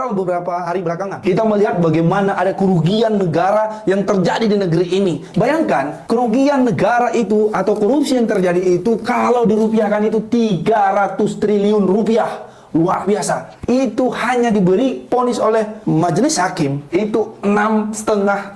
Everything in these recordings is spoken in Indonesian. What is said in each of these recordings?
viral beberapa hari belakangan. Kita melihat bagaimana ada kerugian negara yang terjadi di negeri ini. Bayangkan, kerugian negara itu atau korupsi yang terjadi itu kalau dirupiahkan itu 300 triliun rupiah. Luar biasa. Itu hanya diberi vonis oleh majelis hakim itu 6,5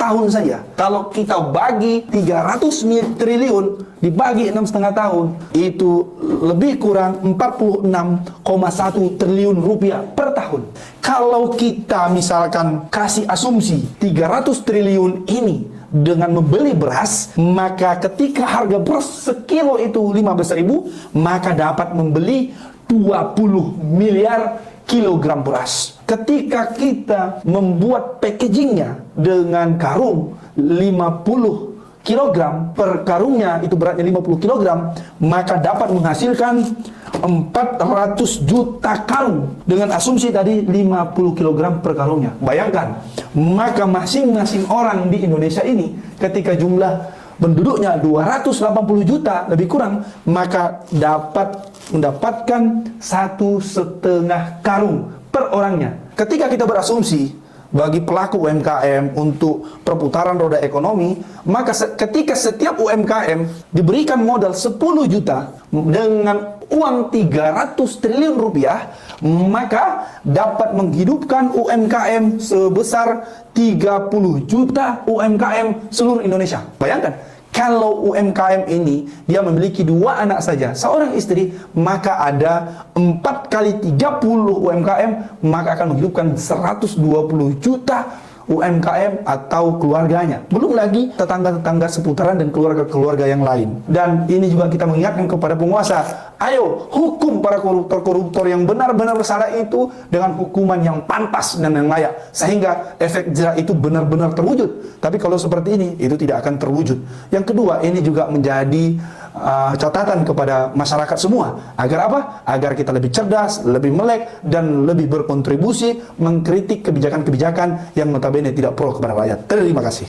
tahun saja. Kalau kita bagi 300 triliun dibagi 6,5 tahun, itu lebih kurang 46,1 triliun rupiah per tahun. Kalau kita misalkan kasih asumsi 300 triliun ini dengan membeli beras, maka ketika harga beras sekilo itu 15.000, maka dapat membeli 20 miliar kilogram beras. Ketika kita membuat packagingnya dengan karung 50 kilogram per karungnya, itu beratnya 50 kilogram, maka dapat menghasilkan 400 juta karung dengan asumsi tadi 50 kilogram per karungnya. Bayangkan, maka masing-masing orang di Indonesia ini ketika jumlah penduduknya 280 juta lebih kurang, maka dapat mendapatkan 1,5 karung per orangnya. Ketika kita berasumsi bagi pelaku UMKM untuk perputaran roda ekonomi, maka ketika setiap UMKM diberikan modal 10 juta dengan uang 300 triliun rupiah, maka dapat menghidupkan UMKM sebesar 30 juta UMKM seluruh Indonesia. Bayangkan, kalau UMKM ini dia memiliki 2 anak saja, seorang istri, maka ada 4 kali 30 UMKM, maka akan menghidupkan 120 juta UMKM atau keluarganya. Belum lagi tetangga-tetangga seputaran dan keluarga-keluarga yang lain. Dan ini juga kita mengingatkan kepada penguasa, ayo hukum para koruptor-koruptor yang benar-benar bersalah itu dengan hukuman yang pantas dan yang layak, sehingga efek jerah itu benar-benar terwujud. Tapi kalau seperti ini, itu tidak akan terwujud. Yang kedua, ini juga menjadi catatan kepada masyarakat semua. Agar apa? Agar kita lebih cerdas, lebih melek, dan lebih berkontribusi mengkritik kebijakan-kebijakan yang notabene tidak pro kepada rakyat. Terima kasih.